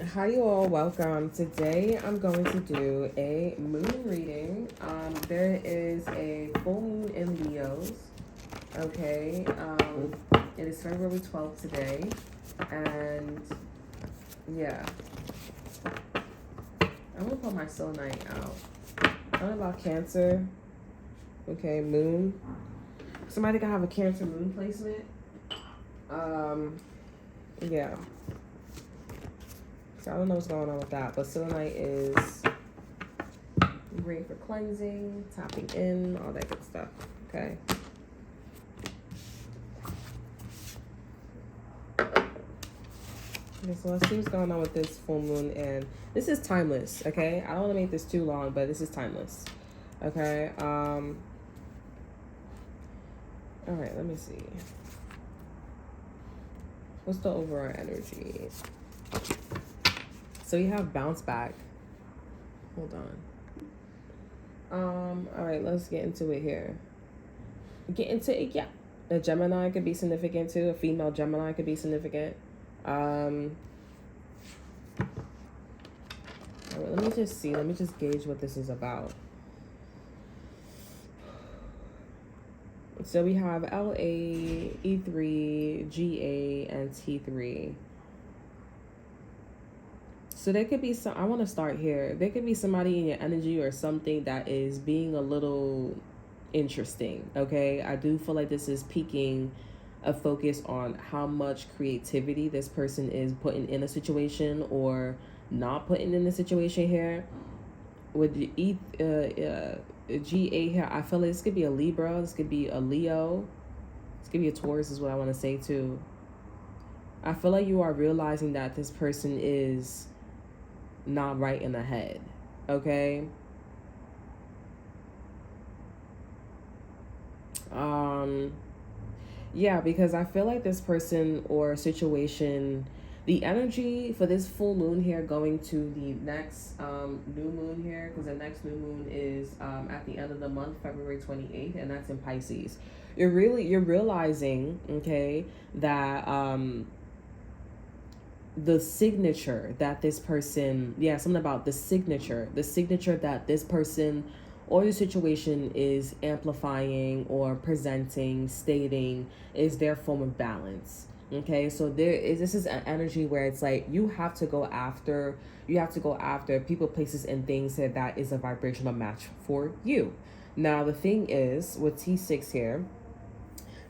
Hi, you all. Welcome. Today, I'm going to do a moon reading. There is a full moon in Leo's. Okay. It is February 12th today, and yeah, I'm gonna put my selenite out. Talking about Cancer. Okay, moon. Somebody can have a Cancer moon placement. Um, yeah. So I don't know what's going on with that, but selenite is great for cleansing, tapping in, all that good stuff. Okay. Okay, so let's see what's going on with this full moon, and this is timeless. Okay, I don't want to make this too long, but this is timeless. Okay. All right. Let me see. What's the overall energy? So you have bounce back. Hold on. All right. Let's get into it here. Get into it. Yeah. A Gemini could be significant too. A female Gemini could be significant. All right, let me just see. Let me just gauge what this is about. So we have LA, E3, GA, and T3. So there could be some, I want to start here. There could be somebody in your energy or something that is being a little interesting, okay? I do feel like this is piquing a focus on how much creativity this person is putting in a situation or not putting in the situation here. With the GA here, I feel like this could be a Libra, this could be a Leo, this could be a Taurus is what I want to say too. I feel like you are realizing that this person is not right in the head, okay? Yeah, because I feel like this person or situation, the energy for this full moon here going to the next new moon here, because the next new moon is at the end of the month, February 28th, and that's in Pisces. You're realizing, okay, that the signature that this person, yeah, something about the signature that this person or the situation is amplifying or presenting, stating, is their form of balance. Okay, so this is an energy where it's like you have to go after people, places, and things that is a vibrational match for you. Now the thing is with T6 here,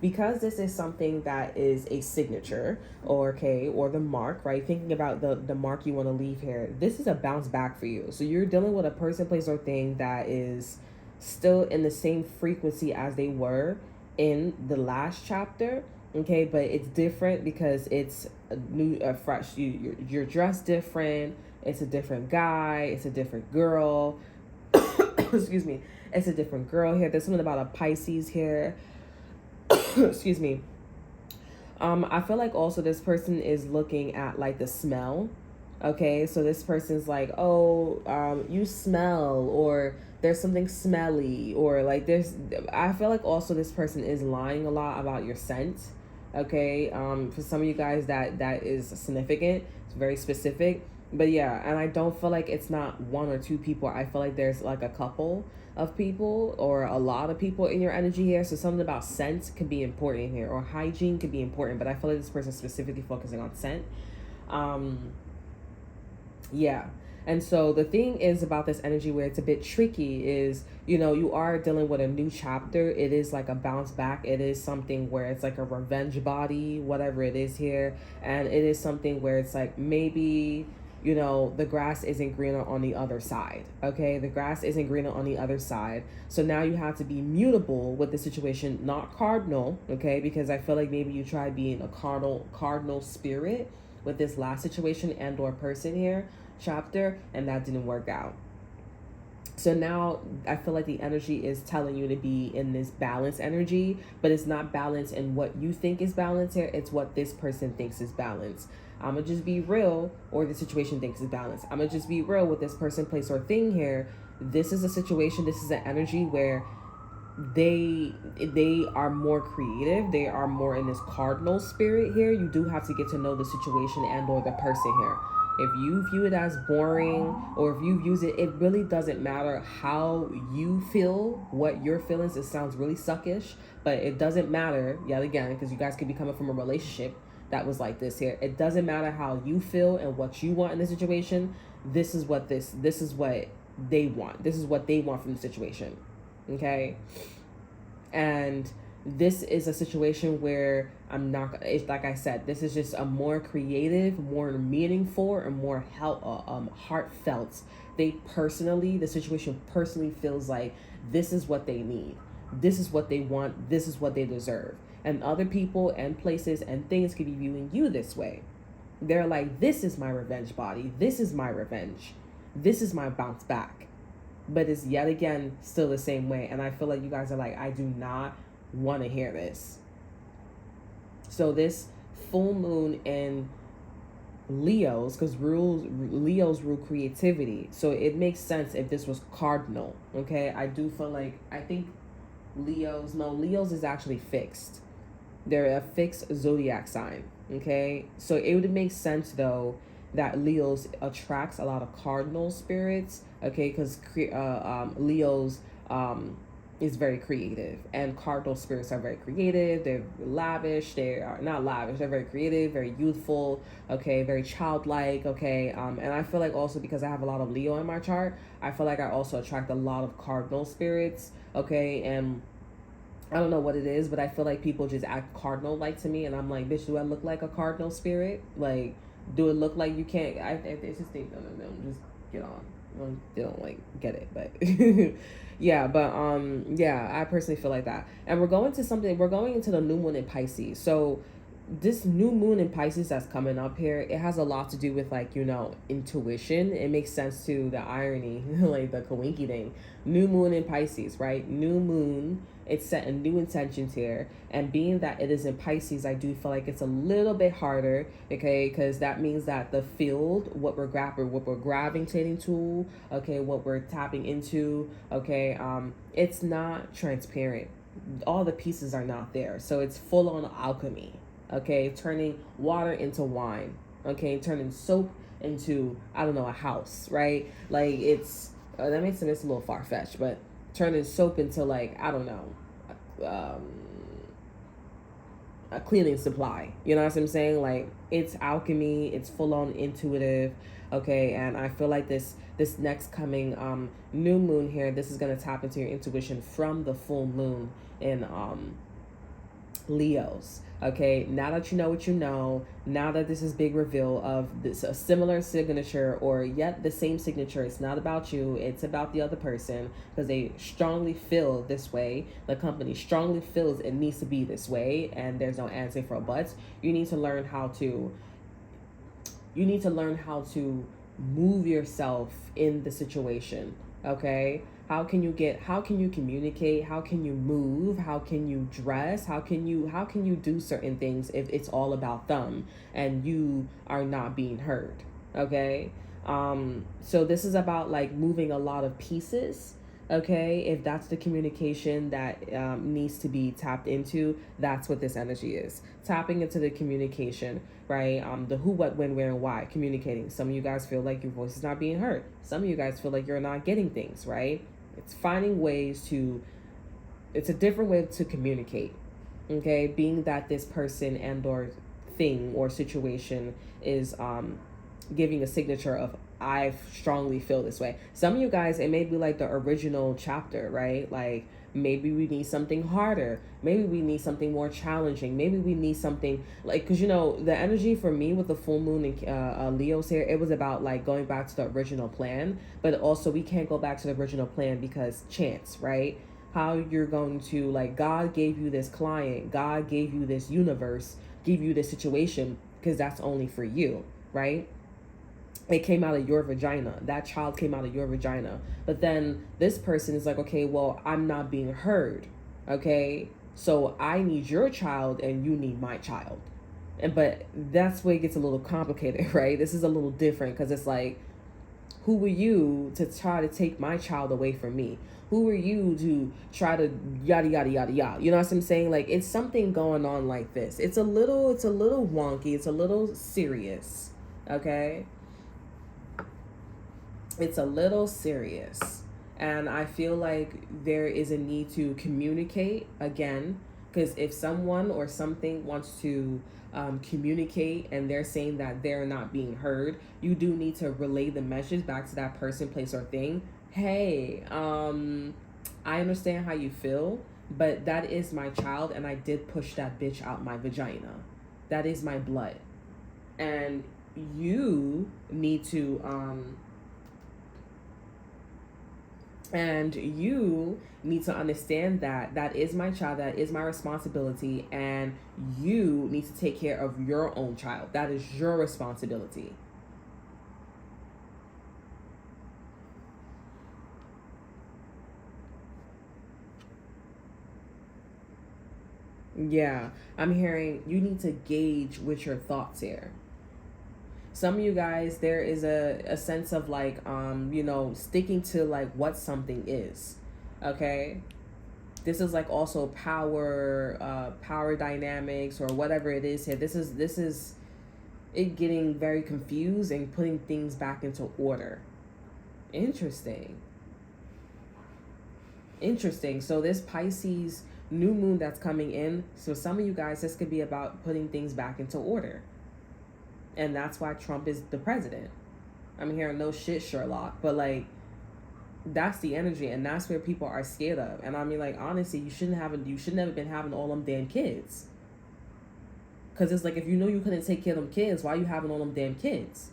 because this is something that is a signature or the mark, right? Thinking about the mark you want to leave here, this is a bounce back for you. So you're dealing with a person, place, or thing that is still in the same frequency as they were in the last chapter, okay? But it's different because it's a new, fresh. You're dressed different. It's a different guy. It's a different girl. Excuse me. It's a different girl here. There's something about a Pisces here. Excuse me. I feel like also this person is looking at like the smell. Okay, so this person's like, oh, you smell, or there's something smelly, or like I feel like also this person is lying a lot about your scent. Okay, for some of you guys that is significant. It's very specific. But yeah, and I don't feel like it's not one or two people. I feel like there's like a couple of people or a lot of people in your energy here. So something about scent could be important here, or hygiene could be important. But I feel like this person is specifically focusing on scent. Yeah. And so the thing is about this energy where it's a bit tricky is, you are dealing with a new chapter. It is like a bounce back. It is something where it's like a revenge body, whatever it is here. And it is something where it's like maybe, the grass isn't greener on the other side. Okay. The grass isn't greener on the other side. So now you have to be mutable with the situation, not cardinal. Okay. Because I feel like maybe you try being a cardinal spirit with this last situation and or person here chapter, and that didn't work out. So now I feel like the energy is telling you to be in this balance energy, but it's not balance in what you think is balance here. It's what this person thinks is balance. I'm gonna just be real, or the situation thinks is balance. I'm gonna just be real with this person, place, or thing here. This is a situation, this is an energy where they are more creative. They are more in this cardinal spirit here. You do have to get to know the situation and or the person here. If you view it as boring, or if you use it, it really doesn't matter how you feel, what your feelings. It sounds really suckish, but it doesn't matter, yet again, because you guys could be coming from a relationship that was like this here. It doesn't matter how you feel and what you want in the situation. This is what they want. This is what they want from the situation. Okay? And this is a situation where I'm not, it's like I said, this is just a more creative, more meaningful, and more heartfelt. The situation personally feels like this is what they need, this is what they want, this is what they deserve. And other people and places and things could be viewing you this way. They're like, this is my revenge body, this is my revenge, this is my bounce back. But it's yet again still the same way. And I feel like you guys are like, I do not want to hear this. So this full moon in Leos, because Leos rule creativity. So it makes sense if this was cardinal. Okay, I do feel like, I think Leos is actually fixed. They're a fixed zodiac sign. Okay, so it would make sense though that Leos attracts a lot of cardinal spirits. Okay, because Leos is very creative, and cardinal spirits are very creative. They're lavish. They are not lavish. They're very creative, very youthful. Okay, very childlike. Okay, and I feel like also because I have a lot of Leo in my chart, I feel like I also attract a lot of cardinal spirits. Okay, and I don't know what it is, but I feel like people just act cardinal like to me, and I'm like, bitch, do I look like a cardinal spirit? Like, do it look like you can't? It's just think, no, just get on. They don't like get it, but yeah, but yeah, I personally feel like that. And we're going into the new moon in Pisces. So this new moon in Pisces that's coming up here, it has a lot to do with, like, you know, intuition. It makes sense to the irony, like the coinky thing. New moon in Pisces, right? New moon, it's setting new intentions here. And being that it is in Pisces, I do feel like it's a little bit harder, okay? Because that means that the field, what we're gravitating to, okay, what we're tapping into, okay, it's not transparent. All the pieces are not there. So it's full on alchemy. Okay, turning water into wine. Okay, turning soap into, I don't know, a house, right? Like, it's that makes sense. It's a little far-fetched, but turning soap into, like, I don't know, a cleaning supply. You know what I'm saying? Like, it's alchemy. It's full-on intuitive. Okay, and I feel like this next coming new moon here, this is gonna tap into your intuition from the full moon in Leos. Okay, now that you know what you know, now that this is big reveal of this a similar signature, or yet the same signature, it's not about you, it's about the other person, because they strongly feel this way. The company strongly feels it needs to be this way, and there's no answer for buts. You need to learn how to move yourself in the situation. Okay, how can you communicate, how can you move, how can you dress, how can you do certain things if it's all about them and you are not being heard. Okay, so this is about, like, moving a lot of pieces. Okay, if that's the communication that needs to be tapped into, that's what this energy is, tapping into the communication, right? The who, what, when, where, and why, communicating. Some of you guys feel like your voice is not being heard. Some of you guys feel like you're not getting things, right? It's finding ways to, it's a different way to communicate. Okay, being that this person and or thing or situation is giving a signature of, I strongly feel this way. Some of you guys, it may be like the original chapter, right? Like, maybe we need something harder. Maybe we need something more challenging. Maybe we need something like, because, you know, the energy for me with the full moon and Leo's here, it was about, like, going back to the original plan. But also, we can't go back to the original plan because chance, right? How you're going to, like, God gave you this client, God gave you this universe, gave you this situation, because that's only for you, right? It came out of your vagina. That child came out of your vagina. But then this person is like, okay, well, I'm not being heard. Okay, so I need your child and you need my child. But that's where it gets a little complicated, right? This is a little different, because it's like, who were you to try to take my child away from me? Who are you to try to yada yada yada yada? You know what I'm saying? Like, it's something going on like this. It's a little wonky. It's a little serious. Okay. It's a little serious. And I feel like there is a need to communicate again. Because if someone or something wants to communicate and they're saying that they're not being heard, you do need to relay the message back to that person, place, or thing. Hey, I understand how you feel, but that is my child, and I did push that bitch out my vagina. That is my blood. And you need to understand that that is my child, that is my responsibility, and you need to take care of your own child. That is your responsibility. Yeah, I'm hearing you need to gauge with your thoughts here. Some of you guys, there is a sense of like sticking to like what something is. Okay, this is like also power dynamics or whatever it is here. This is it getting very confused and putting things back into order. Interesting. Interesting. So this Pisces new moon that's coming in, so some of you guys, this could be about putting things back into order. And that's why Trump is the president. I'm hearing no shit, Sherlock, but like that's the energy, and that's where people are scared of. And I mean, like, honestly, you shouldn't have been having all them damn kids. Cause it's like, if you know you couldn't take care of them kids, why are you having all them damn kids?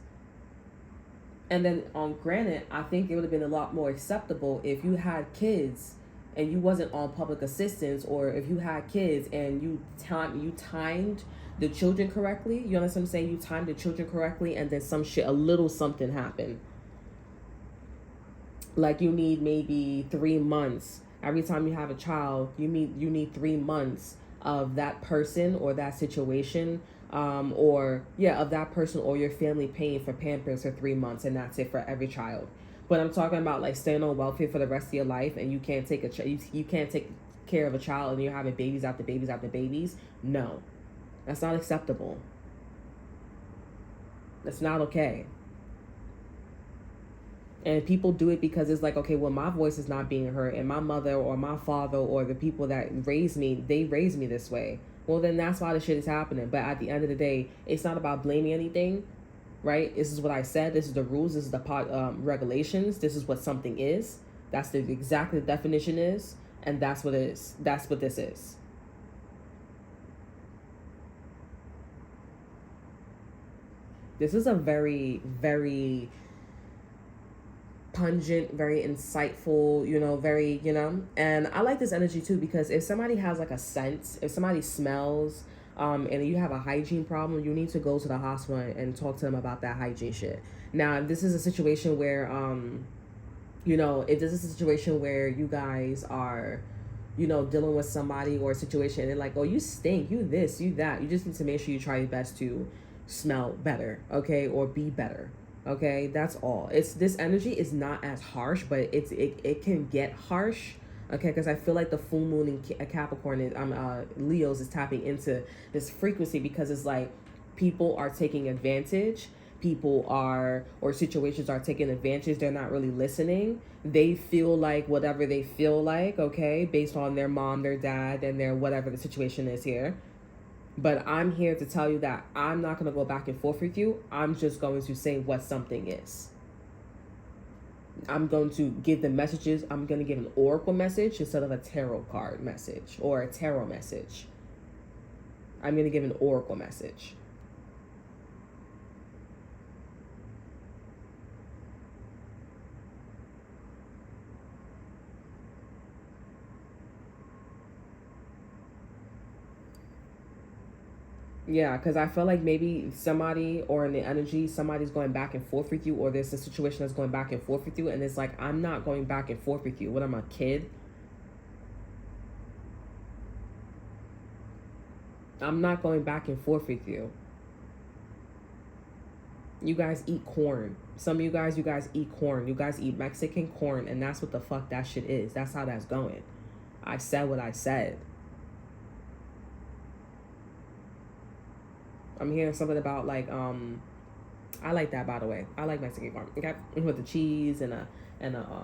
And then on granted, I think it would have been a lot more acceptable if you had kids and you wasn't on public assistance, or if you had kids and you timed the children correctly. You understand what I'm saying? You timed the children correctly, and then some shit, a little something happened. Like you need maybe 3 months. Every time you have a child, you need 3 months of that person or that situation, of that person or your family paying for Pampers for 3 months, and that's it for every child. But I'm talking about like staying on welfare for the rest of your life, and you can't take you can't take care of a child, and you're having babies after babies after babies. No, that's not acceptable. That's not okay. And people do it because it's like, okay, well, my voice is not being heard, and my mother or my father or the people that raised me, they raised me this way. Well, then that's why the shit is happening. But at the end of the day, it's not about blaming anything, right? This is what I said. This is the rules. This is the regulations. This is what something is. That's exactly the definition is, and that's what it is. That's what this is. This is a very, very pungent, very insightful, very, and I like this energy too, because if somebody has like a sense, if somebody smells, and you have a hygiene problem, you need to go to the hospital and talk to them about that hygiene shit. Now, if this is a situation where, if this is a situation where you guys are, dealing with somebody or a situation, and they're like, oh, you stink, you this, you that, you just need to make sure you try your best to smell better, okay, or be better. Okay, that's all. It's this energy is not as harsh, but it can get harsh. Okay, because I feel like the full moon in Capricorn is Leo's is tapping into this frequency, because it's like people are taking advantage. People are, or situations are taking advantage. They're not really listening. They feel like whatever they feel like, okay, based on their mom, their dad, and their whatever the situation is here. But I'm here to tell you that I'm not going to go back and forth with you. I'm just going to say what something is. I'm going to give the messages. I'm going to give an oracle message instead of a tarot card message or a tarot message. I'm going to give an oracle message. Yeah, because I feel like maybe somebody, or in the energy, somebody's going back and forth with you, or there's a situation that's going back and forth with you, and it's like, I'm not going back and forth with you. What, I'm a kid? I'm not going back and forth with you. You guys eat corn. Some of you guys eat corn. You guys eat Mexican corn, and that's what the fuck that shit is. That's how that's going. I said what I said. I'm hearing something about like I like that, by the way. I like Mexican corn. Okay, with the cheese and I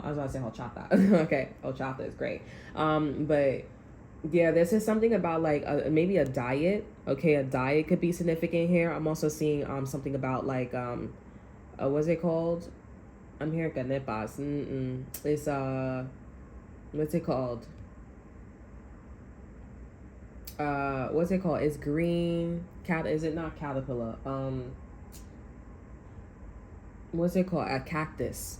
was about to say horchata. Okay, horchata is great. But yeah, this is something about like maybe a diet. Okay, a diet could be significant here. I'm also seeing something about like what's it called? I'm hearing canepas. It's what's it called? What's it called? It's green cat. Is it not caterpillar? What's it called? A cactus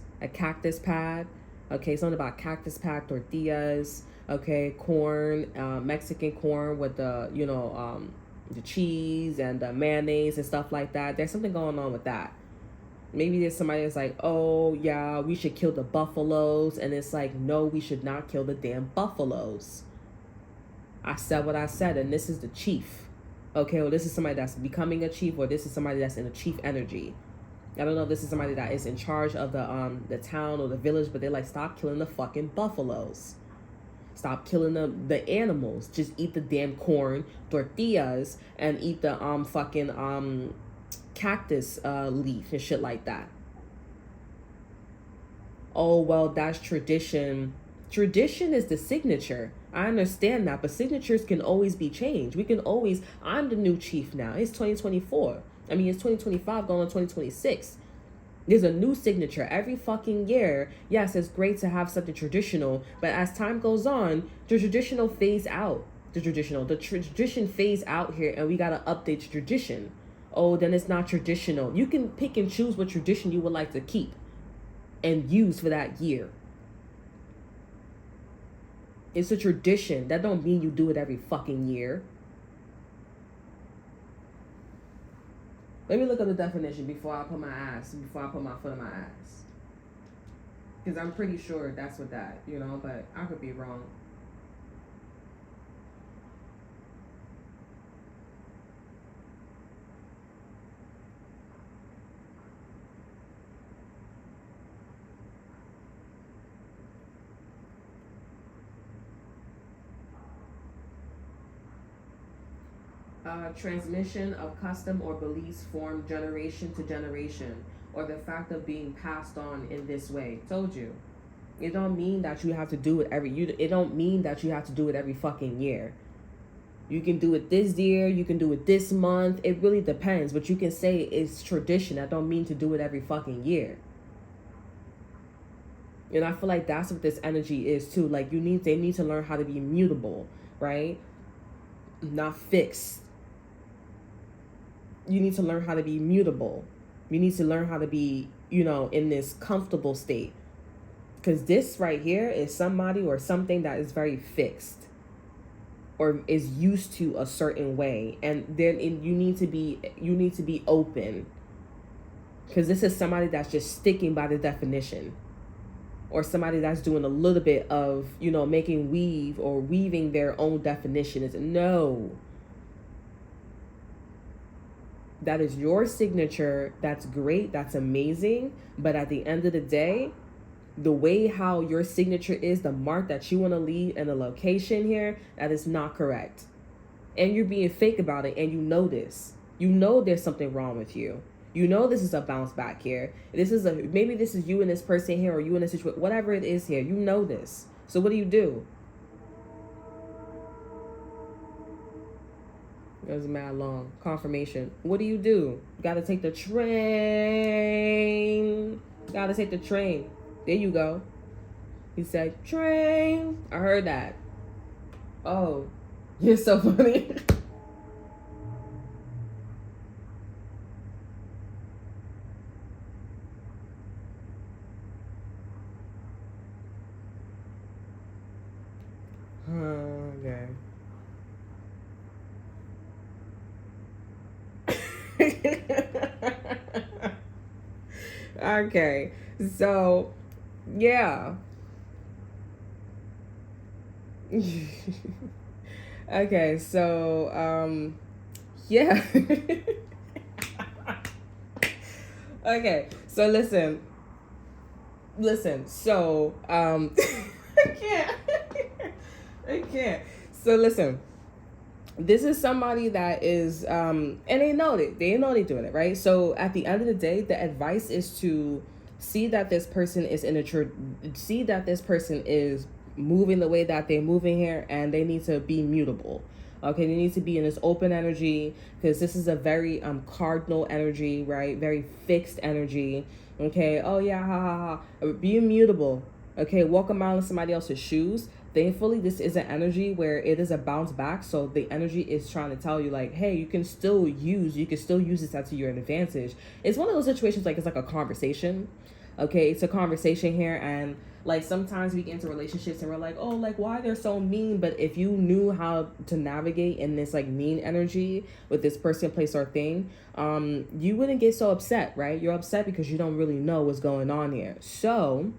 pad. Okay, something about cactus pad tortillas. Okay, corn, Mexican corn with the cheese and the mayonnaise and stuff like that. There's something going on with that. Maybe there's somebody that's like, oh yeah, we should kill the buffaloes, and it's like, no, we should not kill the damn buffaloes. I said what I said, and this is the chief. Okay, well, this is somebody that's becoming a chief, or this is somebody that's in a chief energy. I don't know if this is somebody that is in charge of the town or the village, but they're like, stop killing the fucking buffaloes. Stop killing the animals. Just eat the damn corn, tortillas, and eat the fucking cactus leaf and shit like that. Oh well, that's tradition. Tradition is the signature. I understand that, but signatures can always be changed. We can always. I'm the new chief now. It's 2024. I mean, it's 2025 going on 2026. There's a new signature every fucking year. Yes, it's great to have something traditional, but as time goes on, the traditional fades out. The tradition fades out here, and we gotta update the tradition. Oh, then it's not traditional. You can pick and choose what tradition you would like to keep and use for that year. It's a tradition. That don't mean you do it every fucking year. Let me look up the definition before I put my foot in my ass. Because I'm pretty sure that's what that, but I could be wrong. Transmission of custom or beliefs formed generation to generation, or the fact of being passed on in this way. Told you. It don't mean that you have to do it it don't mean that you have to do it every fucking year. You can do it this year, you can do it this month. It really depends, but you can say it's tradition. That don't mean to do it every fucking year. And I feel like that's what this energy is too. Like they need to learn how to be mutable, right? Not fixed. You need to learn how to be mutable. You need to learn how to be, in this comfortable state. Because this right here is somebody or something that is very fixed or is used to a certain way. And then you need to be open. Because this is somebody that's just sticking by the definition. Or somebody that's doing a little bit of, making weaving their own definition. Is no. That is your signature. That's great. That's amazing. But at the end of the day, the way how your signature is, the mark that you want to leave and the location here, that is not correct. And you're being fake about it, and you know this. You know there's something wrong with you. You know this is a bounce back here. Maybe this is you and this person here, or you in a situation, whatever it is here. You know this. So what do? It was mad long. Confirmation. What do? You gotta take the train. There you go. He said, train. I heard that. Oh, you're so funny. Okay. Okay, so yeah. Okay, so yeah. Okay, so listen, so I can't. I can't. So listen, this is somebody that is and they know they're doing it right. So at the end of the day, the advice is to see that this person is see that this person is moving the way that they're moving here, and they need to be mutable. Okay, they need to be in this open energy, because this is a very cardinal energy, right? Very fixed energy. Okay, oh yeah, ha ha ha. Be immutable. Okay, walk a mile in somebody else's shoes. Thankfully, this is an energy where it is a bounce back. So the energy is trying to tell you, like, hey, you can still use this to your advantage. It's one of those situations, like, it's like a conversation. Okay, it's a conversation here, and like sometimes we get into relationships and we're like, oh, like, why they're so mean. But if you knew how to navigate in this like mean energy with this person, place, or thing, you wouldn't get so upset, right? You're upset because you don't really know what's going on here. So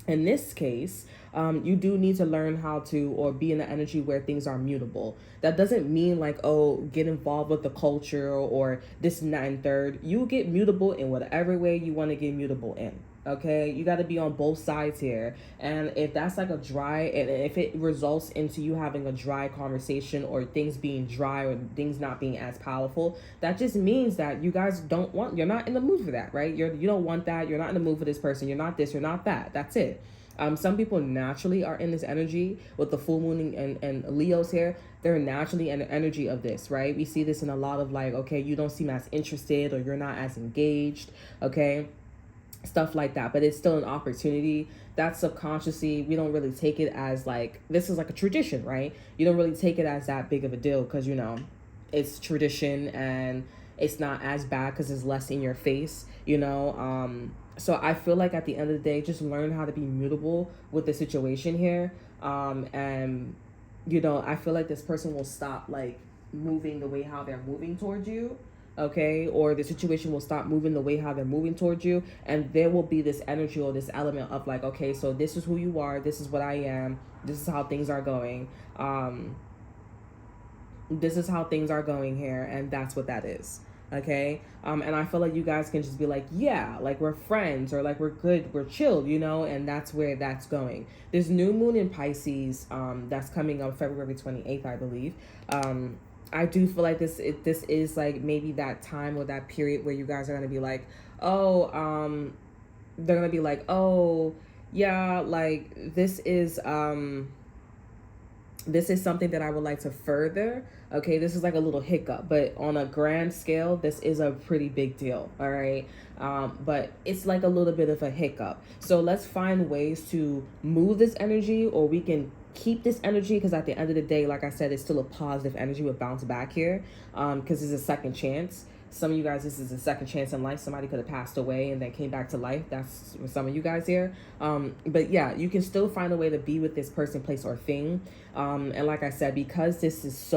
in this case, you do need to learn how to, or be in the energy where things are mutable. That doesn't mean like, oh, get involved with the culture or this and that and third. You get mutable in whatever way you want to get mutable in. Okay, you got to be on both sides here. And if that's like a dry, and if it results into you having a dry conversation, or things being dry, or things not being as powerful, that just means that you guys you're not in the mood for that, right? You don't want that. You're not in the mood for this person. You're not this, you're not that. That's it. Some people naturally are in this energy with the full moon and Leos here. They're naturally in the energy of this, right? We see this in a lot of like, okay, you don't seem as interested, or you're not as engaged, okay? Stuff like that. But it's still an opportunity that subconsciously we don't really take it as like, this is like a tradition, right? You don't really take it as that big of a deal, because it's tradition, and it's not as bad because it's less in your face. So I feel like at the end of the day, just learn how to be mutable with the situation here. And I feel like this person will stop like moving the way how they're moving towards you. Okay, or the situation will stop moving the way how they're moving towards you, and there will be this energy or this element of like, okay, so this is who you are, this is what I am, this is how things are going. This is how things are going here, and that's what that is. Okay, and I feel like you guys can just be like, yeah, like we're friends, or like we're good, we're chilled, and that's where that's going. This new moon in Pisces, that's coming up February 28th, I believe. I do feel like this is like maybe that time or that period where you guys are gonna be like, oh, they're gonna be like, oh, yeah, like this is something that I would like to further. Okay, this is like a little hiccup, but on a grand scale, this is a pretty big deal. All right. But it's like a little bit of a hiccup. So let's find ways to move this energy, or we can keep this energy, because at the end of the day, like I said, it's still a positive energy with bounce back here, because it's a second chance. Some of you guys, this is a second chance in life. Somebody could have passed away and then came back to life. That's with some of you guys here. But yeah, you can still find a way to be with this person, place, or thing. And like I said, because this is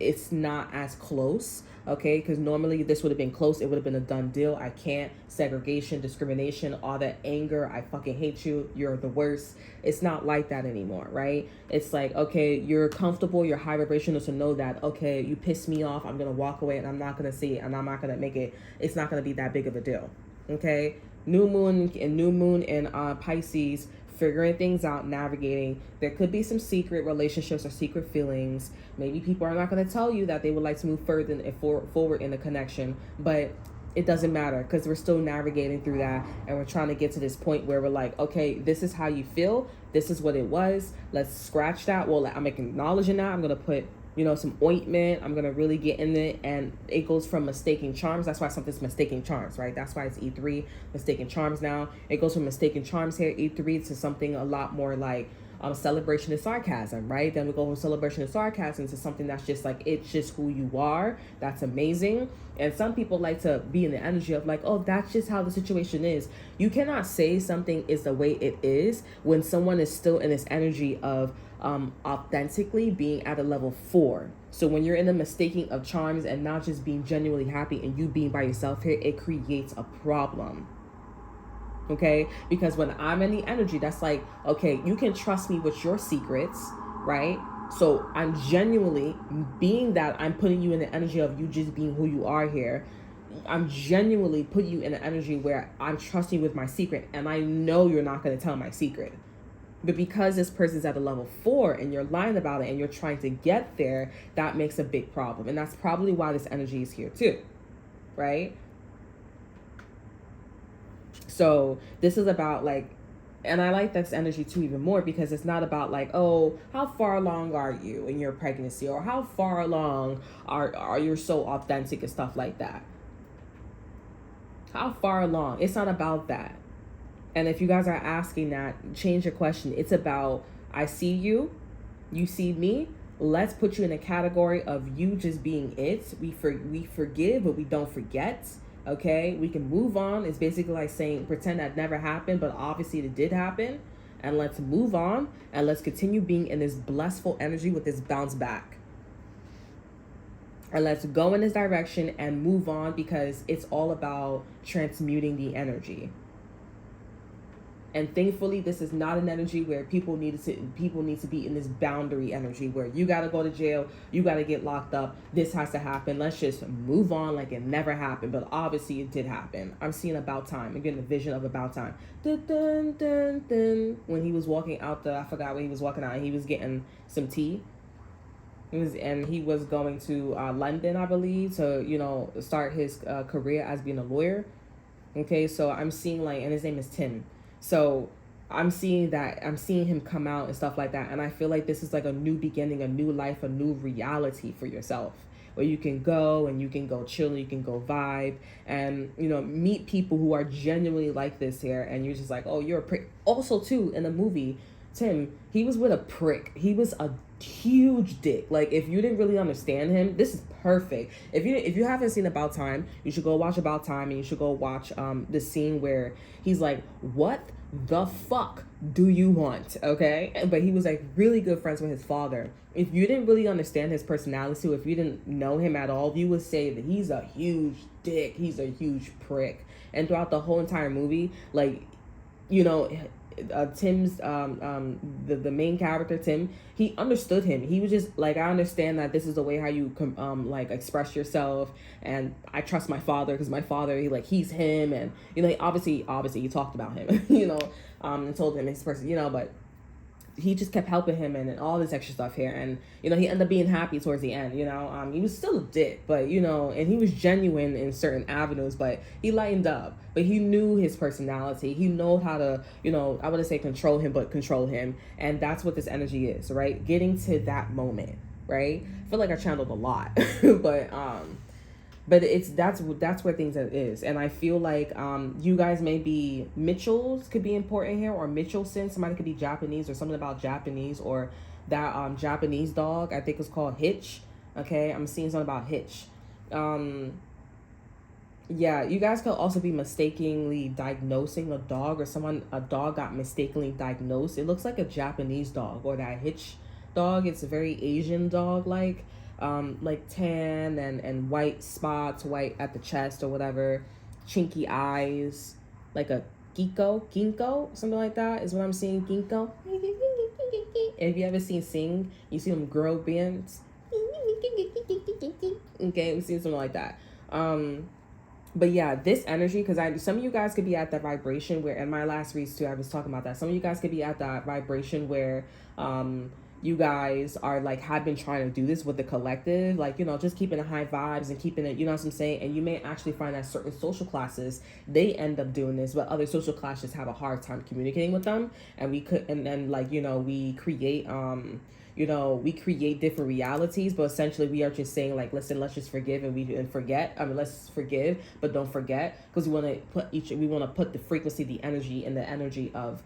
it's not as close, okay? Because normally this would have been close. It would have been a done deal. I can't. Segregation, discrimination, all that anger. I fucking hate you. You're the worst. It's not like that anymore, right? It's like, okay, you're comfortable. You're high vibrational to know that, okay, you piss me off. I'm going to walk away, and I'm not going to see it, and I'm not going to make it. It's not going to be that big of a deal, okay? New moon in Pisces, figuring things out, navigating. There could be some secret relationships or secret feelings. Maybe people are not going to tell you that they would like to move further and forward in the connection, but it doesn't matter, because we're still navigating through that, and we're trying to get to this point where we're like, okay, this is how you feel. This is what it was. Let's scratch that. Well, I'm acknowledging that. I'm going to put some ointment. I'm going to really get in it. And it goes from mistaking charms. That's why something's mistaking charms, right? That's why it's E3, mistaking charms now. It goes from mistaking charms here, E3, to something a lot more like celebration and sarcasm, right? Then we go from celebration and sarcasm to something that's just like, it's just who you are. That's amazing. And some people like to be in the energy of like, oh, that's just how the situation is. You cannot say something is the way it is when someone is still in this energy of authentically being at a level 4. So when you're in the mistaking of charms and not just being genuinely happy and you being by yourself here, it creates a problem. Okay, because when I'm in the energy, that's like, okay, you can trust me with your secrets, right? So I'm genuinely being that I'm putting you in the energy of you just being who you are here. I'm genuinely putting you in an energy where I'm trusting with my secret, and I know you're not going to tell my secret. But because this person's at a level 4 and you're lying about it and you're trying to get there, that makes a big problem. And that's probably why this energy is here too, right? So this is about like, and I like this energy too even more because it's not about like, oh, how far along are you in your pregnancy, or how far along are you so authentic and stuff like that. How far along? It's not about that. And if you guys are asking that, change your question. It's about, I see you, you see me. Let's put you in a category of you just being it. We forgive, but we don't forget. Okay, we can move on. It's basically like saying pretend that never happened, but obviously it did happen. And let's move on and let's continue being in this blissful energy with this bounce back. And let's go in this direction and move on, because it's all about transmuting the energy. And thankfully, this is not an energy where people need to be in this boundary energy where you got to go to jail, you got to get locked up, this has to happen. Let's just move on like it never happened. But obviously it did happen. I'm seeing About Time. I'm getting a vision of About Time. Dun, dun, dun, dun. When he was walking out I forgot where he was walking out, and he was getting some tea. He was going to London, I believe, to, start his career as being a lawyer. Okay, so I'm seeing like, and his name is Tim. So I'm seeing him come out and stuff like that. And I feel like this is like a new beginning, a new life, a new reality for yourself, where you can go and you can go chill, you can go vibe and, meet people who are genuinely like this here. And you're just like, oh, you're a prick. Also, too, in the movie, Tim, he was with a prick. He was a huge dick. Like, if you didn't really understand him, this is perfect. If you haven't seen About Time, you should go watch About Time, and you should go watch the scene where he's like, what the fuck do you want? Okay, but he was like really good friends with his father. If you didn't really understand his personality, if you didn't know him at all, you would say that he's a huge dick, he's a huge prick. And throughout the whole entire movie, like, Tim's the main character, Tim, he understood him. He was just like, I understand that this is the way how you like express yourself, and I trust my father because my father, he's him, and obviously he talked about him, and told him his person, but he just kept helping him and all this extra stuff here. And, he ended up being happy towards the end, he was still a dick, but, and he was genuine in certain avenues, but he lightened up, but he knew his personality. He knew how to, I wouldn't say control him, but control him. And that's what this energy is, right? Getting to that moment, right? I feel like I channeled a lot, but that's where things is. And I feel like you guys maybe Mitchells could be important here, or Mitchelson. Somebody could be Japanese, or something about Japanese, or that Japanese dog, I think it's called Hitch. Okay, I'm seeing something about Hitch. Yeah, you guys could also be mistakenly diagnosing a dog, or a dog got mistakenly diagnosed. It looks like a Japanese dog, or that Hitch dog. It's a very Asian dog, like tan and white spots, white at the chest or whatever, chinky eyes, like a ginkgo, something like that is what I'm seeing. Ginkgo. If you ever seen Sing, you see them girl bands. Okay, we see something like that. But yeah, this energy, because some of you guys could be at that vibration where, in my last reads too, I was talking about that. Some of you guys could be at that vibration where you guys are have been trying to do this with the collective, just keeping the high vibes and keeping it, you know what I'm saying? And you may actually find that certain social classes, they end up doing this, but other social classes have a hard time communicating with them. And we create we create different realities, but essentially we are just saying listen, let's just forgive and forget. Let's forgive, but don't forget, because we want to put the frequency, the energy, and the energy of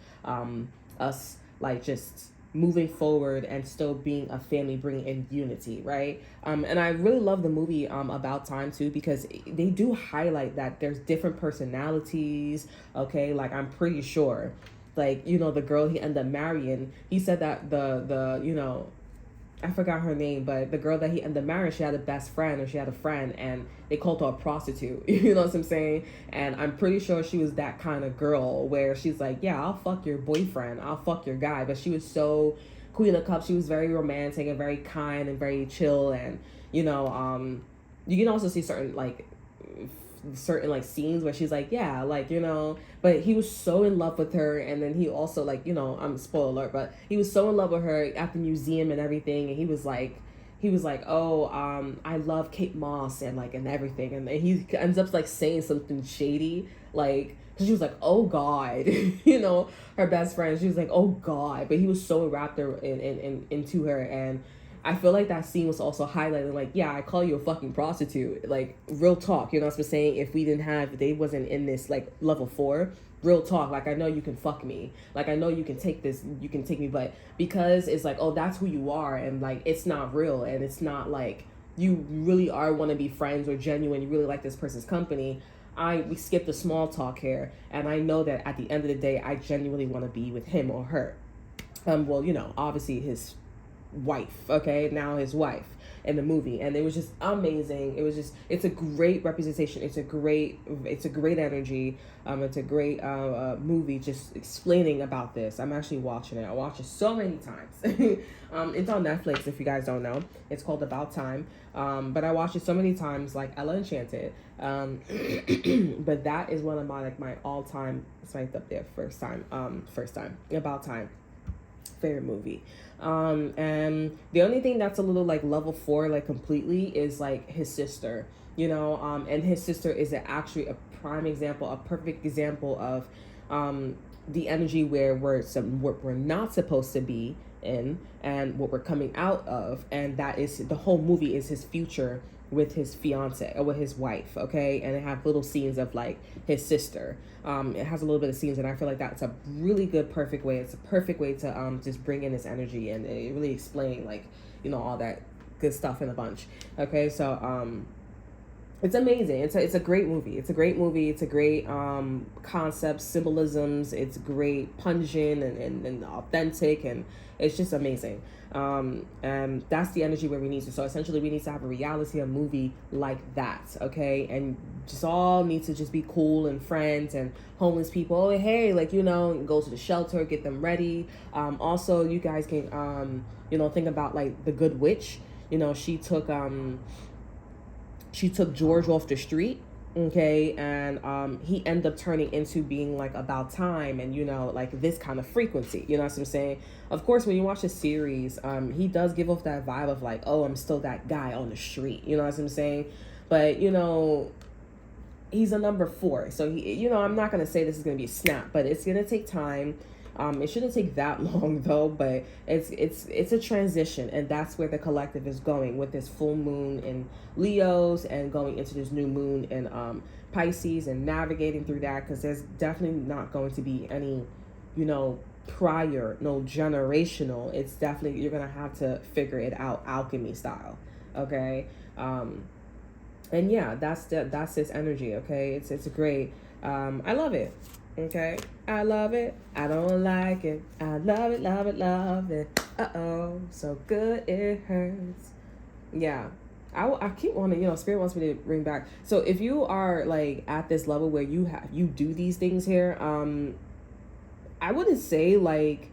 us just moving forward and still being a family, bringing in unity, right? And I really love the movie About Time too, because they do highlight that there's different personalities. Okay, I'm pretty sure the girl he ended up marrying, he said that the I forgot her name, but the girl that he ended up marrying, she had a best friend, or she had a friend, and they called her a prostitute. You know what I'm saying? And I'm pretty sure she was that kind of girl where she's like, yeah, I'll fuck your boyfriend, I'll fuck your guy. But she was so Queen of Cups. She was very romantic and very kind and very chill. And you can also see certain certain like scenes where she's like, yeah, like, you know, but he was so in love with her. And then he also, like, you know, I'm spoiler alert, but he was so in love with her at the museum and everything. And he was like, oh, I love Kate Moss and like and everything. And then he ends up like saying something shady, like, cause she was like, oh God, you know, her best friend. She was like, oh God, but he was so wrapped into her. And I feel like that scene was also highlighted, like, yeah, I call you a fucking prostitute, like, real talk, you know what I'm saying? If they wasn't in this, like, level 4, real talk, like, I know you can fuck me, like, I know you can take me, but because it's like, oh, that's who you are, and, like, it's not real, and it's not, like, you really want to be friends or genuine, you really like this person's company, we skip the small talk here, and I know that at the end of the day, I genuinely want to be with him or her. Well, you know, obviously his wife, okay, now his wife in the movie. And it was just amazing. It's a great representation, it's a great energy. It's a great movie, just explaining about this. I'm actually watching it. I watch it so many times. It's on Netflix, if you guys don't know. It's called About Time. But I watched it so many times, like Ella Enchanted. But that is one of my all-time, it's right up there, first time About Time, favorite movie. And the only thing that's a little like level 4, like completely, is like his sister, you know, and his sister is actually a prime example, a perfect example of the energy where we're not supposed to be in, and what we're coming out of. And that is, the whole movie is his future with his fiance or with his wife, okay? And it have little scenes of like his sister. It has a little bit of scenes, and I feel like that's a really good, perfect way. It's a perfect way to just bring in this energy and it really explain, like, you know, all that good stuff in a bunch. Okay, so it's amazing. It's a great movie. It's a great movie. It's a great concept, symbolisms. It's great, pungent and authentic, and it's just amazing. And that's the energy where we need to. So essentially, we need to have a reality, a movie like that, okay? And just all need to just be cool and friends and homeless people. Oh, hey, like, you know, go to the shelter, get them ready. Also, you guys can, you know, think about like the Good Witch. You know, she took George off the street, okay, and he ended up turning into being like About Time, and, you know, like this kind of frequency, you know what I'm saying? Of course, when you watch the series, he does give off that vibe of like, oh, I'm still that guy on the street, you know what I'm saying? But, you know, he's a number 4, so he, you know, I'm not gonna say this is gonna be a snap, but it's gonna take time. It shouldn't take that long though, but it's a transition, and that's where the collective is going with this full moon in Leos and going into this new moon in Pisces, and navigating through that, because there's definitely not going to be any, you know, prior, no generational. It's definitely, you're gonna have to figure it out alchemy style, okay? And yeah, that's his energy, okay? It's great. I love it. Okay, I love it. I don't like it. I love it, love it, love it. Uh-oh, so good it hurts. Yeah, I keep wanting, you know, Spirit wants me to bring back. So if you are like at this level where you do these things here, I wouldn't say like,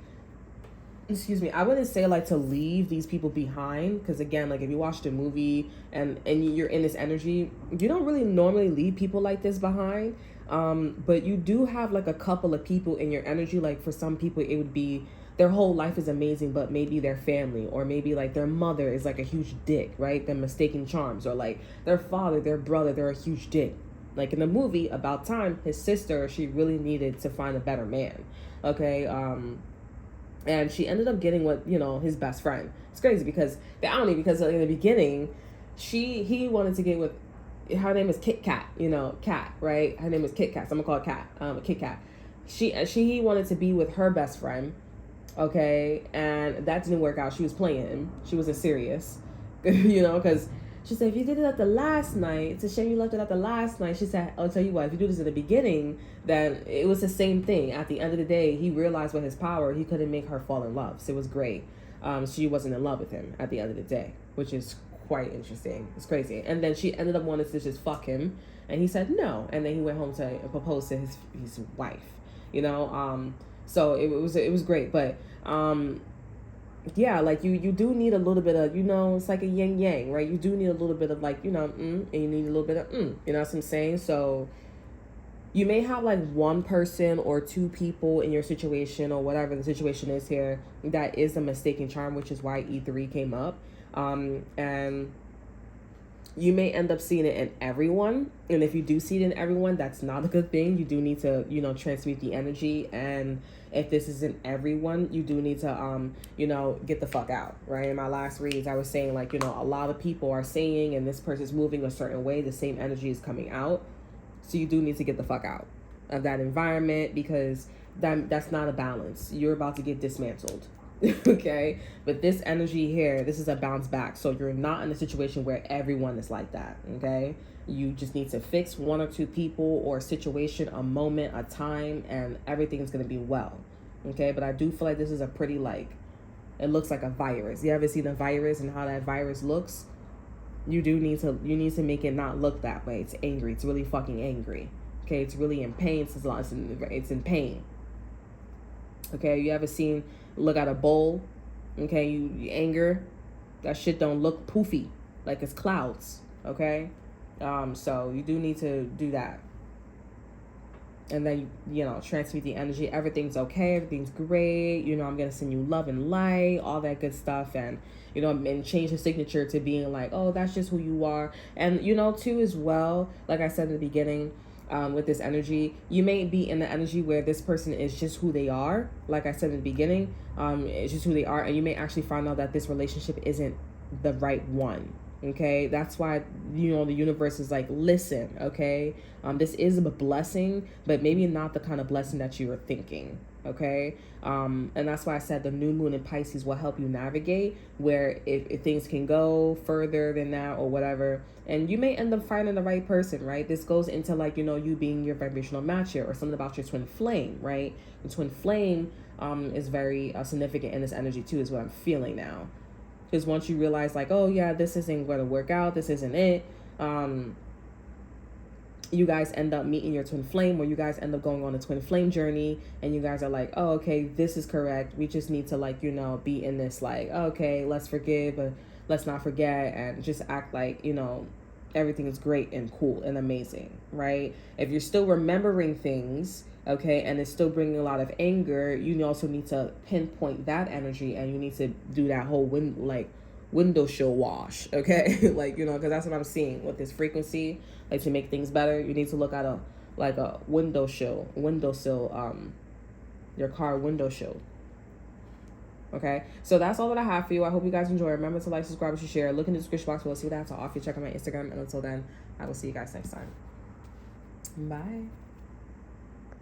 I wouldn't say like to leave these people behind, because again, like if you watch the movie and you're in this energy, you don't really normally leave people like this behind. But you do have like a couple of people in your energy. Like for some people, it would be their whole life is amazing, but maybe their family, or maybe like their mother is like a huge dick, right? They're mistaken charms, or like their father, their brother, they're a huge dick. Like in the movie About Time, his sister, she really needed to find a better man. Okay. And she ended up getting what, you know, his best friend. It's crazy because because in the beginning, he wanted to get with, her name is Kit Kat, you know, Kat, right? Her name is Kit Kat, so I'm gonna call her Kat, Kit Kat. He wanted to be with her best friend, okay, and that didn't work out. She was playing him. She wasn't serious, you know, because she said, if you did it at the last night, it's a shame you left it at the last night. She said, I'll tell you what, if you do this in the beginning, then it was the same thing. At the end of the day, he realized with his power, he couldn't make her fall in love. So it was great. She wasn't in love with him at the end of the day, which is quite interesting. It's crazy. And then she ended up wanting to just fuck him, and he said no. And then he went home to propose to his wife, you know. So it was great. But yeah, like you do need a little bit of, it's like a yin yang, right? You do need a little bit of like, and you need a little bit of, you know what I'm saying? So you may have like one person or two people in your situation or whatever the situation is here that is a mistaken charm, which is why E3 came up. And you may end up seeing it in everyone. And if you do see it in everyone, that's not a good thing. You do need to, transmute the energy. And if this isn't everyone, you do need to, get the fuck out, right? In my last reads, I was saying like, a lot of people are saying, and this person's moving a certain way, the same energy is coming out. So you do need to get the fuck out of that environment, because that's not a balance. You're about to get dismantled. Okay, but this energy here, this is a bounce back. So you're not in a situation where everyone is like that. Okay, you just need to fix one or two people or a situation, a moment, a time, and everything's gonna be well. Okay, but I do feel like this is a pretty, like, it looks like a virus. You ever seen a virus and how that virus looks? You need to make it not look that way. It's angry. It's really fucking angry. Okay, it's really in pain. It's in pain. Okay, you ever look at a bowl? Okay, you anger, that shit don't look poofy like it's clouds. Okay, so you do need to do that, and then transmute the energy. Everything's okay. Everything's great. I'm gonna send you love and light, all that good stuff, and and change the signature to being like, oh, that's just who you are. And too, as well, like I said in the beginning, with this energy, you may be in the energy where this person is just who they are. Like I said in the beginning, it's just who they are, and you may actually find out that this relationship isn't the right one. Okay, that's why the universe is like, listen, okay, this is a blessing, but maybe not the kind of blessing that you were thinking. Okay, and that's why I said the new moon in Pisces will help you navigate where if things can go further than that or whatever, and you may end up finding the right person, right? This goes into like, you being your vibrational match here, or something about your twin flame, right? The twin flame is very significant in this energy too, is what I'm feeling now. Because once you realize like, oh yeah, this isn't going to work out, this isn't it, you guys end up meeting your twin flame, or you guys end up going on a twin flame journey, and you guys are like, oh, okay, this is correct. We just need to like, be in this like, okay, let's forgive, but let's not forget, and just act like, everything is great and cool and amazing, right? If you're still remembering things, okay, and it's still bringing a lot of anger, you also need to pinpoint that energy, and you need to do that whole window sill wash, okay? Like, because that's what I'm seeing with this frequency. Like, to make things better, you need to look at a windowsill, your car windowsill. Okay, so that's all that I have for you. I hope you guys enjoy. Remember to like, subscribe, and share. Look in the description box. We'll see what I have to offer you. Check out my Instagram, and until then, I will see you guys next time. Bye.